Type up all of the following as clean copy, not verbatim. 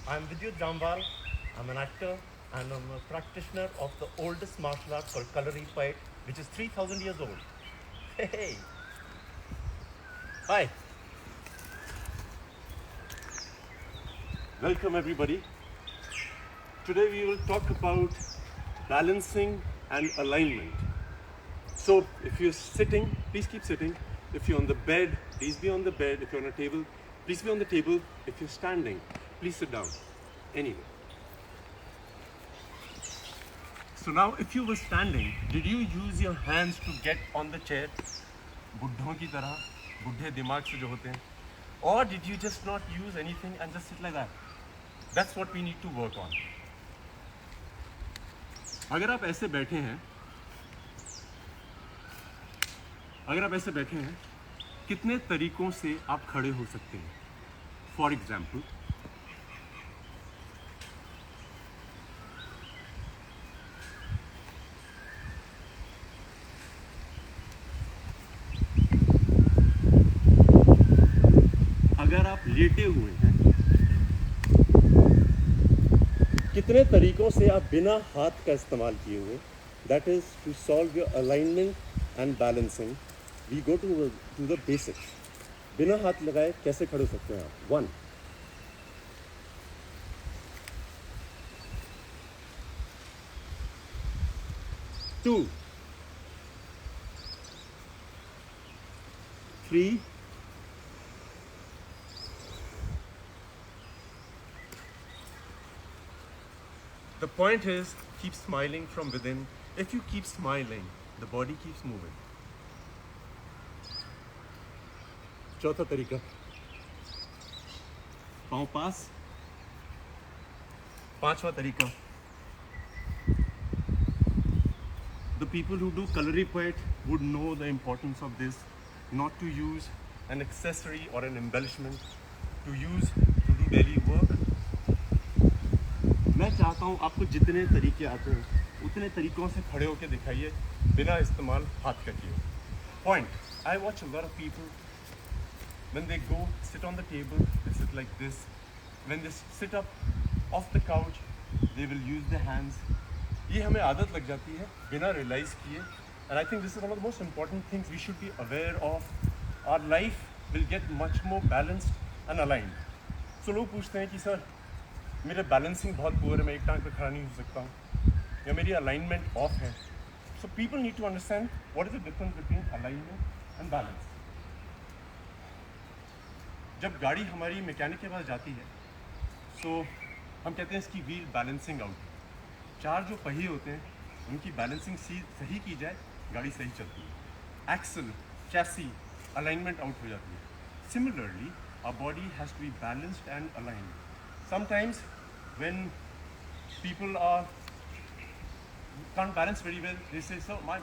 I'm Vidyut Jambal. I'm an actor and I'm a practitioner of the oldest martial art called Kalari Fight, which is 3,000 years old. Hey, hi. Welcome everybody. Today we will talk about balancing and alignment. So if you're sitting, please keep sitting. If you're on the bed, please be on the bed. If you're on a table, please be on the table. If you're standing, please sit down. Anyway. So now if you were standing, did you use your hands to get on the chair? बुड्ढों की तरह, बुड्ढे दिमाग से जो होते हैं. Or did you just not use anything and just sit like that? That's what we need to work on. अगर आप ऐसे बैठे हैं, कितने तरीकों से आप खड़े हो सकते हैं? फॉर एग्जाम्पल, अगर आप लेटे हुए हैं, कितने तरीकों से आप बिना हाथ का इस्तेमाल किए हुए, that is to solve your alignment and balancing, we go to the basics. बिना हाथ लगाए कैसे खड़े हो सकते हैं आप? 1, 2, 3, 'The point is, keep smiling from within. If you keep smiling, the body keeps moving. चौथा तरीका, पाँव पास. पांचवा तरीका, the people who do Kalari Fight would know the importance of this, not to use an accessory or an embellishment, to do daily work. मैं चाहता हूँ आपको जितने तरीके आते हैं उतने तरीकों से खड़े होकर दिखाइए बिना इस्तेमाल हाथ का किए. Point. I watch a lot of people when they go sit on the table, they sit like this. When they sit up off the couch, they will use their hands. ये हमें आदत लग जाती है बिना रियलाइज किए. And I think this is one of the most important things we should be aware of. Our life will get much more balanced and aligned. So लोग पूछते हैं कि सर मेरा बैलेंसिंग बहुत पुअर है, मैं एक टांग पे खड़ा नहीं हो सकता हूँ, या मेरी अलाइनमेंट ऑफ है. So people need to understand what is the difference between alignment and balance. जब गाड़ी हमारी मैकेनिक के पास जाती है, सो हम कहते हैं इसकी व्हील बैलेंसिंग आउट. 4 जो पहिए होते हैं उनकी बैलेंसिंग सही की जाए, गाड़ी सही चलती है. एक्सल, चैसी, अलाइनमेंट आउट हो जाती है. Similarly our body has to be balanced and aligned. Sometimes when people can't balance very well, they say, so my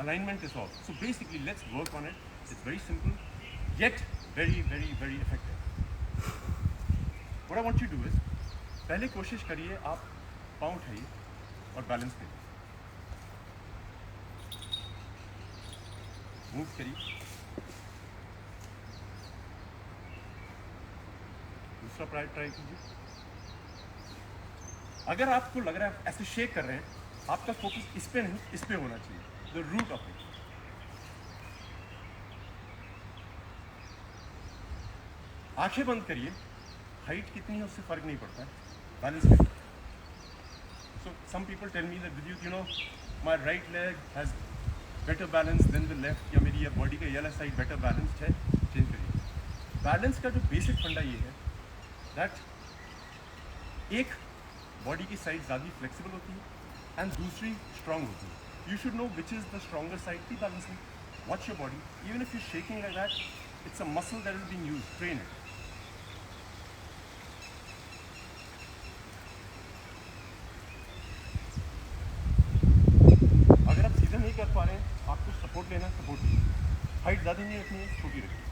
alignment is off. So basically, let's work on it. It's very simple, yet very, very, very effective. What I want you to do is, पहले कोशिश करिए आप पाँव उठाइए और balance करिए. Move करिए. दूसरा ट्राई कीजिए. अगर आपको लग रहा है ऐसे शेक कर रहे हैं, आपका फोकस इस पे नहीं, इस पे होना चाहिए. The root of it. आंखें बंद करिए. हाइट कितनी है उससे फर्क नहीं पड़ता है, बैलेंस करिए. So some people tell me that Vidyut, you know, my right leg has better balance than the left, या मेरी बॉडी का ये वाला साइड बेटर बैलेंस्ड है. चेंज करिए. बैलेंस का जो बेसिक फंडा ये है दैट एक बॉडी की साइड ज़्यादा फ्लेक्सिबल होती है एंड दूसरी स्ट्रांग होती है. You should know which is the stronger side. की balancing, watch your body. Even if you shaking like that, it's a muscle that is being used. Train it. अगर आप सीधा नहीं कर पा रहे हैं, आपको सपोर्ट लेना है, सपोर्ट लीजिए. हाइट ज़्यादा नहीं रखनी है, छोटी रखिए.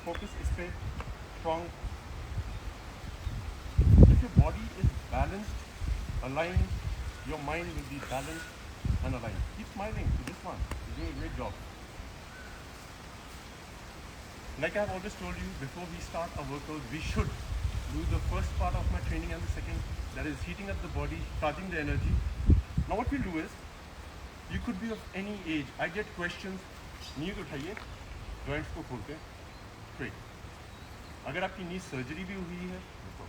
फोकस इस पे, strong. Your body is balanced, aligned, your mind will be balanced and aligned. Keep smiling to this one. You're doing a great job. Like I've always told you, before we start a workout, we should do the first part of my training and the second, that is heating up the body, charging the energy. Now what we'll do is, you could be of any age. I get questions, नी को उठाइए, joints को खोल के, straight. अगर आपकी नी surgery भी हुई है, तो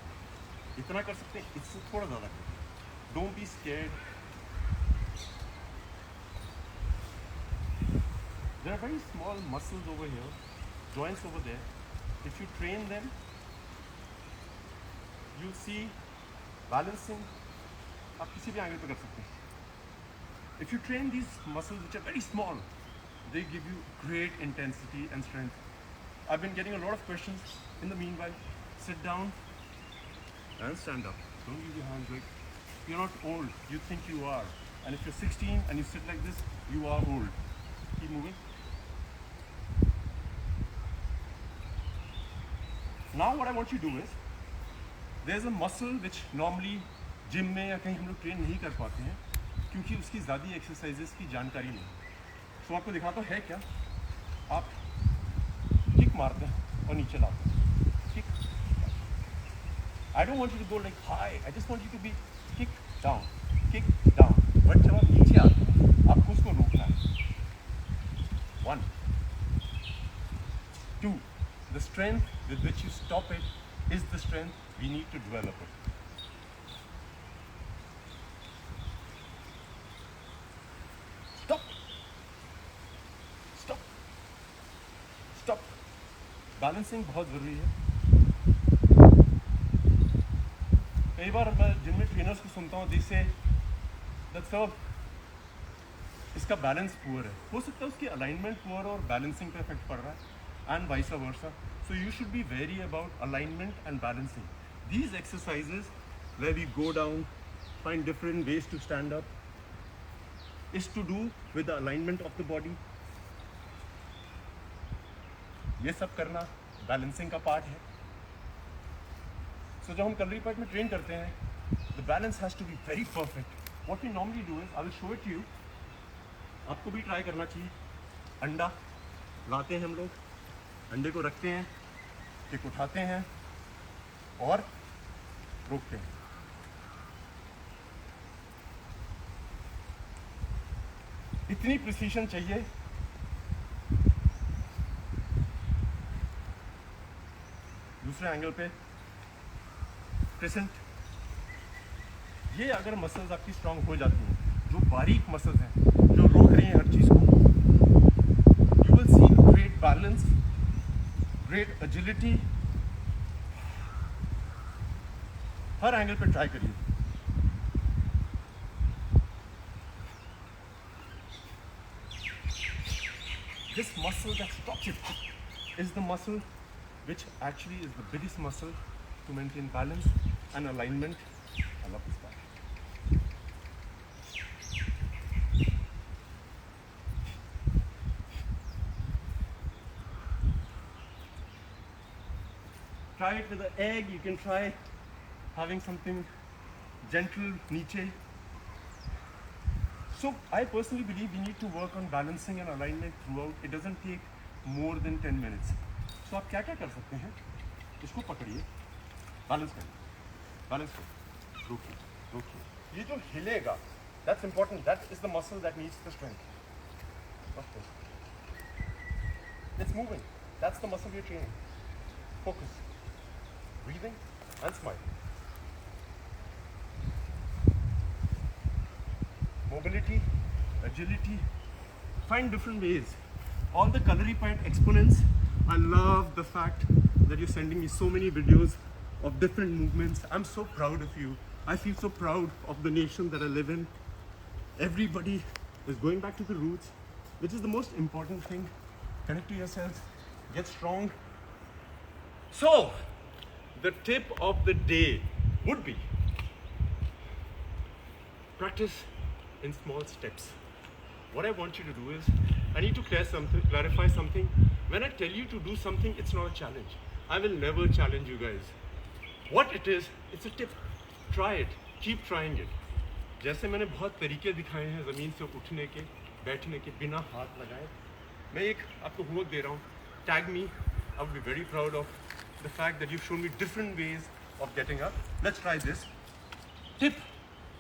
इतना कर सकते हैं, इससे थोड़ा ज़्यादा करें. Don't be scared. There are very small muscles over here, joints over there. If you train them, you'll see balancing. आप किसी भी एंगल पे कर सकते हैं. If you train these muscles which are very small, they give you great intensity and strength. I've been getting a lot of questions. In the meanwhile, sit down and stand up. Don't use your hands like you're not old. You think you are. And if you're 16 and you sit like this, you are old. Keep moving. Now what I want you to do is, there's a muscle which normally gym में या कहीं हम लोग train नहीं कर पाते हैं, क्योंकि उसकी ज़्यादा एक्सरसाइजेस की जानकारी नहीं. तो आपको दिखाता है क्या, आप किक मारते हैं और नीचे लाते हैं. Kick. I don't want you to go like high. I just want you to be kick down, kick down. But जब आप नीचे आते हैं, आपको उसको रोकना है. 1, 2. The strength with which you stop it is the strength we need to develop it. Stop. Stop. Stop. Balancing बहुत ज़रूरी है. कई बार मैं जिम में ट्रेनर्स को सुनता हूँ, जिससे सर इसका बैलेंस पुअर है. हो सकता है उसकी अलाइनमेंट पुअर और बैलेंसिंग पे इफेक्ट पड़ रहा है, and vice versa. So you should be wary about alignment and balancing. These exercises where we go down, find different ways to stand up, is to do with the alignment of the body. ये सब करना balancing का part है. So जब हम calorie part में train करते हैं, the balance has to be very perfect. What we normally do is, I will show it to you. आपको भी try करना चाहिए. अंडा लाते हैं हम लोग, अंडे को रखते हैं, किक उठाते हैं और रोकते हैं. इतनी प्रिसीशन चाहिए. दूसरे एंगल पे क्रिसेंट. ये अगर मसल्स आपकी स्ट्रांग हो जाती हैं, जो बारीक मसल्स हैं, जो रोक रही हैं हर चीज़ को, you will see great balance, great agility. Her angle पे ट्राई करिए. This muscle that stops it is the muscle which actually is the biggest muscle to maintain balance and alignment. I love this part. Try it with an egg. You can try having something gentle niche. So I personally believe we need to work on balancing and alignment throughout. It doesn't take more than 10 minutes. So आप क्या क्या कर सकते हैं? इसको पकड़िए, balance करिए, balance करिए, रोकिए, रोकिए. ये जो हिलेगा, that's important. That is the muscle that needs the strength. It's moving. That's the muscle you're training. Focus. Breathing and smile. Mobility, agility. Find different ways. All the calorie point exponents. I love the fact that you're sending me so many videos of different movements. I'm so proud of you. I feel so proud of the nation that I live in. Everybody is going back to the roots, which is the most important thing. Connect to yourself, get strong. So, the tip of the day would be practice in small steps. What I want you to do is, I need to clarify something. When I tell you to do something, it's not a challenge. I will never challenge you guys. What it is, it's a tip. Try it. Keep trying it. जैसे मैंने बहुत तरीके दिखाए हैं ज़मीन से उठने के, बैठने के, बिना हाथ लगाए. मैं एक आपको होमवर्क दे रहा हूँ. Tag me I would be very proud of the fact that you've shown me different ways of getting up. Let's try this. Tip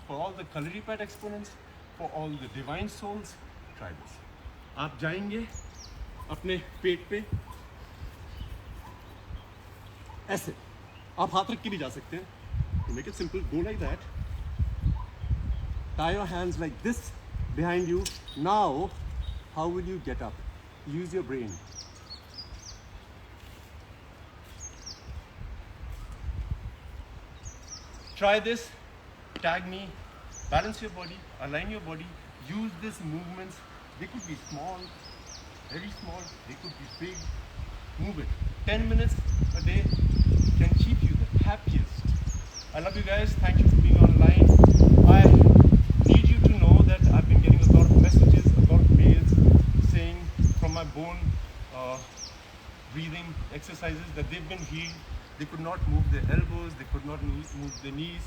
for all the Kalaripayat exponents, for all the divine souls, try this. आप जाएंगे अपने पेट पे ऐसे, आप हाथ रख के भी जा सकते हैं. To make it simple, go like that. Tie your hands like this behind you. Now, how will you get up? Use your brain. Try this, tag me, balance your body, align your body, use these movements. They could be small, very small, they could be big. Move it. 10 minutes a day can keep you the happiest. I love you guys. Thank you for being online. I need you to know that I've been getting a lot of messages, a lot of mails saying from my bone breathing exercises that they've been healed. They could not move their elbows, they could not move their knees.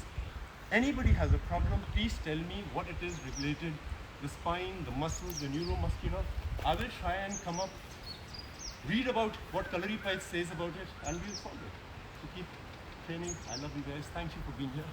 Anybody has a problem, please tell me what it is related, the spine, the muscles, the neuromuscular. I will try and come up, read about what Kalaripayat says about it, and we'll solve it. So keep training. I love you guys. Thank you for being here.